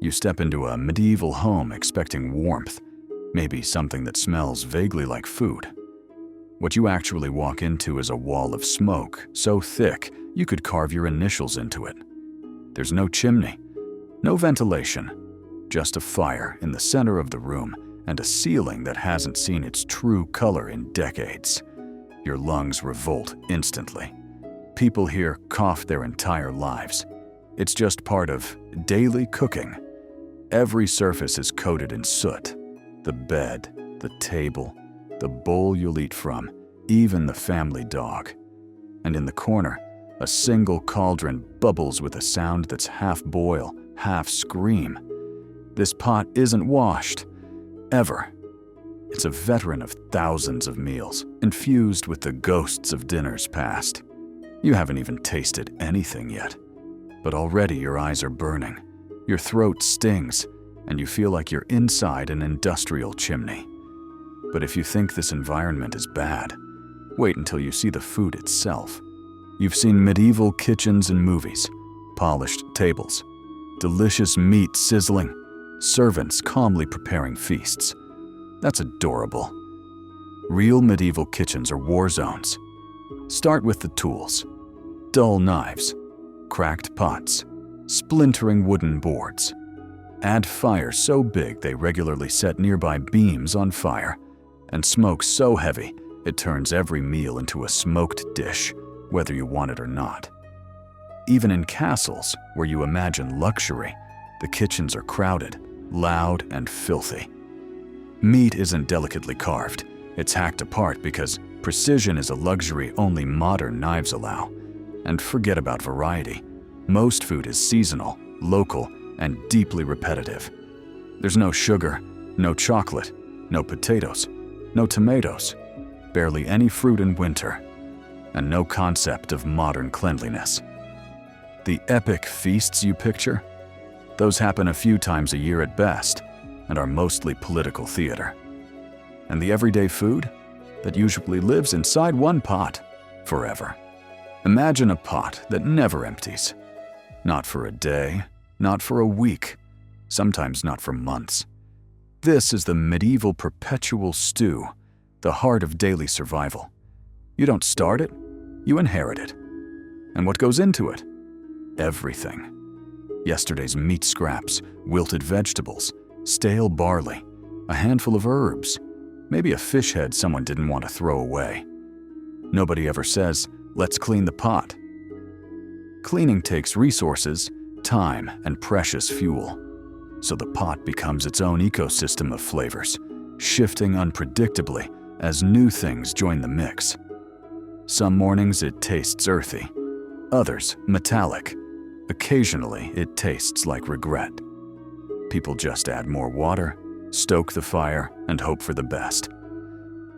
You step into a medieval home expecting warmth, maybe something that smells vaguely like food. What you actually walk into is a wall of smoke so thick you could carve your initials into it. There's no chimney, no ventilation, just a fire in the center of the room and a ceiling that hasn't seen its true color in decades. Your lungs revolt instantly. People here cough their entire lives. It's just part of daily cooking. Every surface is coated in soot. The bed, the table, the bowl you'll eat from, even the family dog. And in the corner, a single cauldron bubbles with a sound that's half boil, half scream. This pot isn't washed, ever. It's a veteran of thousands of meals, infused with the ghosts of dinners past. You haven't even tasted anything yet, but already your eyes are burning, your throat stings, and you feel like you're inside an industrial chimney. But if you think this environment is bad, wait until you see the food itself. You've seen medieval kitchens in movies, polished tables, delicious meat sizzling, servants calmly preparing feasts. That's adorable. Real medieval kitchens are war zones. Start with the tools. Dull knives, cracked pots, splintering wooden boards. Add fire so big they regularly set nearby beams on fire, and smoke so heavy it turns every meal into a smoked dish, whether you want it or not. Even in castles, where you imagine luxury, the kitchens are crowded, loud, and filthy. Meat isn't delicately carved. It's hacked apart because precision is a luxury only modern knives allow. And forget about variety. Most food is seasonal, local, and deeply repetitive. There's no sugar, no chocolate, no potatoes, no tomatoes, barely any fruit in winter, and no concept of modern cleanliness. The epic feasts you picture? Those happen a few times a year at best and are mostly political theater. And the everyday food? That usually lives inside one pot forever. Imagine a pot that never empties. Not for a day, not for a week, sometimes not for months. This is the medieval perpetual stew, the heart of daily survival. You don't start it, you inherit it. And what goes into it? Everything. Yesterday's meat scraps, wilted vegetables, stale barley, a handful of herbs, maybe a fish head someone didn't want to throw away. Nobody ever says, "Let's clean the pot." Cleaning takes resources, time, and precious fuel. So the pot becomes its own ecosystem of flavors, shifting unpredictably as new things join the mix. Some mornings it tastes earthy, others metallic. Occasionally it tastes like regret. People just add more water, stoke the fire, and hope for the best.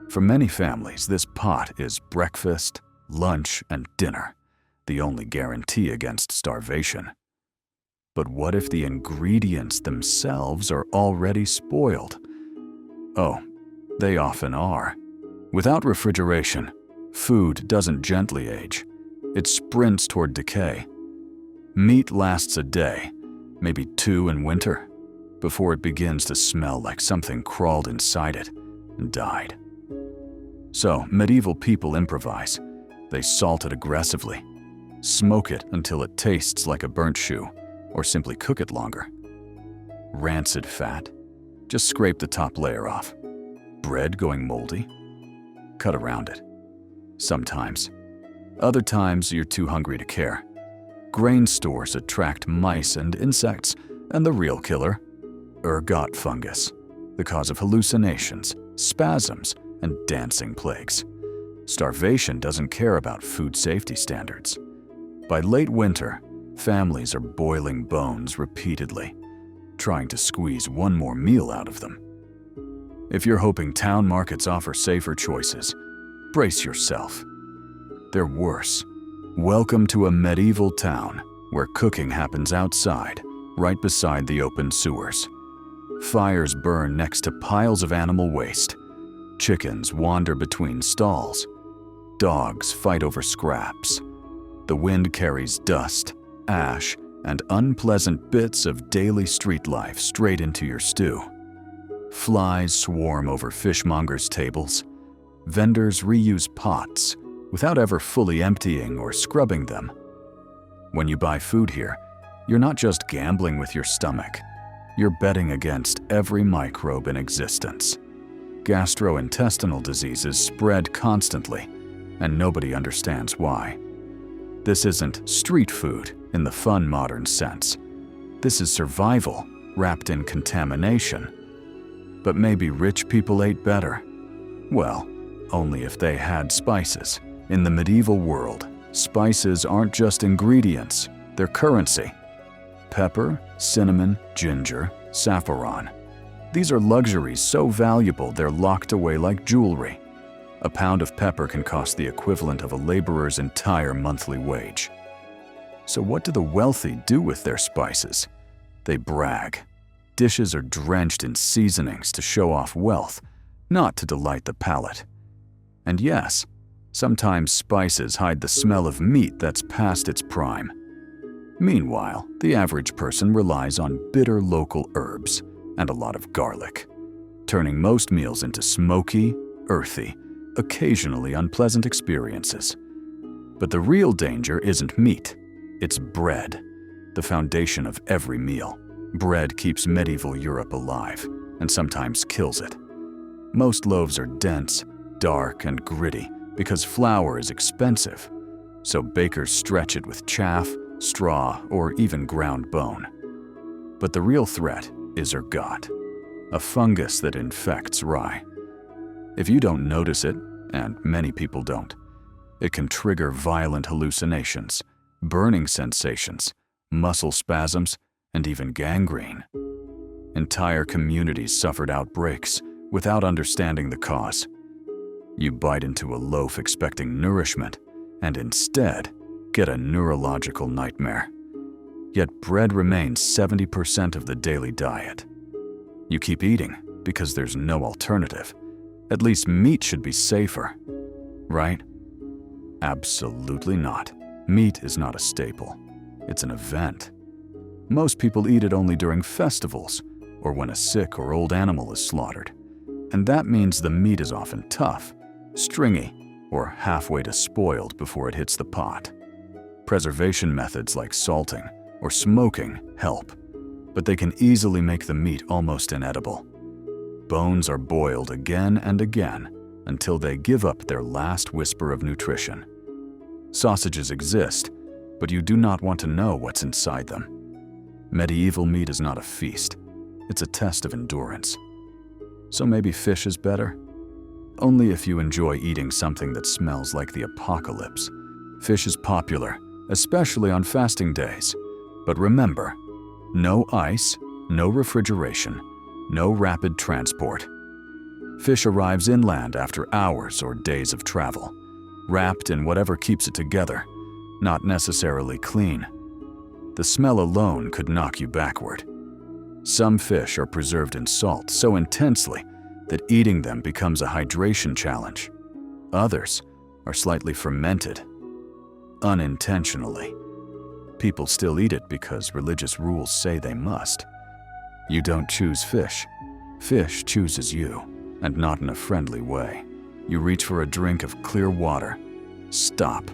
For many families, this pot is breakfast, lunch, and dinner, the only guarantee against starvation. But what if the ingredients themselves are already spoiled? Oh, they often are. Without refrigeration, food doesn't gently age. It sprints toward decay. Meat lasts a day, maybe two in winter, before it begins to smell like something crawled inside it and died. So medieval people improvise. They salt it aggressively, smoke it until it tastes like a burnt shoe, or simply cook it longer. Rancid fat? Just scrape the top layer off. Bread going moldy? Cut around it. Sometimes. Other times you're too hungry to care. Grain stores attract mice and insects, and the real killer, ergot fungus, the cause of hallucinations, spasms, and dancing plagues. Starvation doesn't care about food safety standards. By late winter, families are boiling bones repeatedly, trying to squeeze one more meal out of them. If you're hoping town markets offer safer choices, brace yourself. They're worse. Welcome to a medieval town where cooking happens outside, right beside the open sewers. Fires burn next to piles of animal waste. Chickens wander between stalls. Dogs fight over scraps. The wind carries dust, ash, and unpleasant bits of daily street life straight into your stew. Flies swarm over fishmongers' tables. Vendors reuse pots without ever fully emptying or scrubbing them. When you buy food here, you're not just gambling with your stomach. You're betting against every microbe in existence. Gastrointestinal diseases spread constantly, and nobody understands why. This isn't street food in the fun modern sense. This is survival wrapped in contamination. But maybe rich people ate better. Well, only if they had spices. In the medieval world, spices aren't just ingredients, they're currency. Pepper, cinnamon, ginger, saffron. These are luxuries so valuable they're locked away like jewelry. A pound of pepper can cost the equivalent of a laborer's entire monthly wage. So what do the wealthy do with their spices? They brag. Dishes are drenched in seasonings to show off wealth, not to delight the palate. And yes, sometimes spices hide the smell of meat that's past its prime. Meanwhile, the average person relies on bitter local herbs and a lot of garlic, turning most meals into smoky, earthy, occasionally unpleasant experiences. But the real danger isn't meat, it's bread, the foundation of every meal. Bread keeps medieval Europe alive, and sometimes kills it. Most loaves are dense, dark, and gritty because flour is expensive, so bakers stretch it with chaff, straw, or even ground bone. But the real threat is ergot, a fungus that infects rye. If you don't notice it, and many people don't, it can trigger violent hallucinations, burning sensations, muscle spasms, and even gangrene. Entire communities suffered outbreaks without understanding the cause. You bite into a loaf expecting nourishment, and instead get a neurological nightmare. Yet bread remains 70% of the daily diet. You keep eating because there's no alternative. At least meat should be safer, right? Absolutely not. Meat is not a staple. It's an event. Most people eat it only during festivals or when a sick or old animal is slaughtered. And that means the meat is often tough, stringy, or halfway to spoiled before it hits the pot. Preservation methods like salting or smoking help, but they can easily make the meat almost inedible. Bones are boiled again and again until they give up their last whisper of nutrition. Sausages exist, but you do not want to know what's inside them. Medieval meat is not a feast. It's a test of endurance. So maybe fish is better? Only if you enjoy eating something that smells like the apocalypse. Fish is popular, especially on fasting days. But remember, no ice, no refrigeration, no rapid transport. Fish arrives inland after hours or days of travel, wrapped in whatever keeps it together, not necessarily clean. The smell alone could knock you backward. Some fish are preserved in salt so intensely that eating them becomes a hydration challenge. Others are slightly fermented, unintentionally. People still eat it because religious rules say they must. You don't choose fish. Fish chooses you, and not in a friendly way. You reach for a drink of clear water. Stop.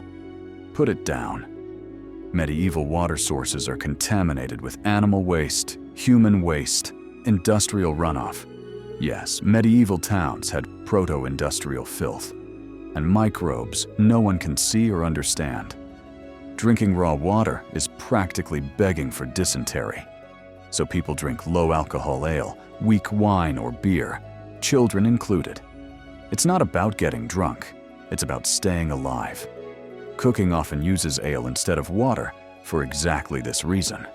Put it down. Medieval water sources are contaminated with animal waste, human waste, industrial runoff. Yes, medieval towns had proto-industrial filth, and microbes no one can see or understand. Drinking raw water is practically begging for dysentery. So people drink low-alcohol ale, weak wine or beer, children included. It's not about getting drunk, it's about staying alive. Cooking often uses ale instead of water for exactly this reason.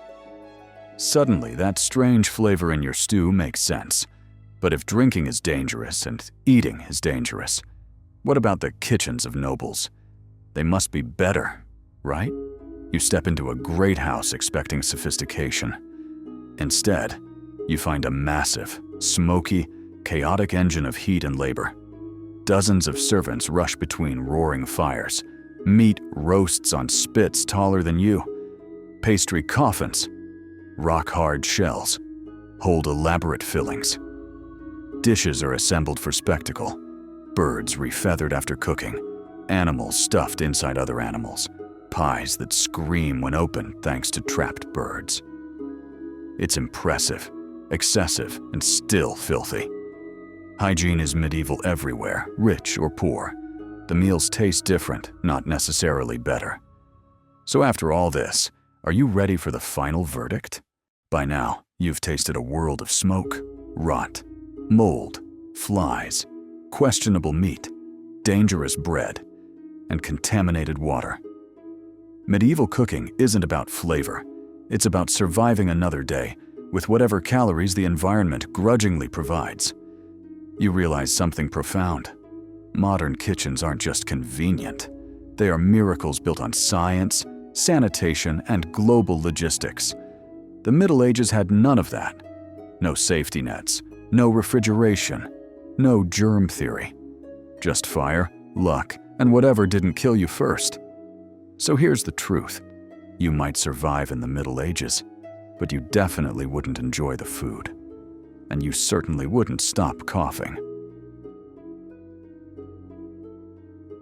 Suddenly, that strange flavor in your stew makes sense. But if drinking is dangerous and eating is dangerous, what about the kitchens of nobles? They must be better, right? You step into a great house expecting sophistication. Instead, you find a massive, smoky, chaotic engine of heat and labor. Dozens of servants rush between roaring fires. Meat roasts on spits taller than you. Pastry coffins, rock-hard shells, hold elaborate fillings. Dishes are assembled for spectacle, birds refeathered after cooking, animals stuffed inside other animals, pies that scream when opened thanks to trapped birds. It's impressive, excessive, and still filthy. Hygiene is medieval everywhere, rich or poor. The meals taste different, not necessarily better. So after all this, are you ready for the final verdict? By now, you've tasted a world of smoke, rot, mold, flies, questionable meat, dangerous bread, and contaminated water. Medieval cooking isn't about flavor. It's about surviving another day with whatever calories the environment grudgingly provides. You realize something profound. Modern kitchens aren't just convenient. They are miracles built on science, sanitation, and global logistics. The Middle Ages had none of that. No safety nets, no refrigeration, no germ theory. Just fire, luck, and whatever didn't kill you first. So here's the truth. You might survive in the Middle Ages, but you definitely wouldn't enjoy the food. And you certainly wouldn't stop coughing.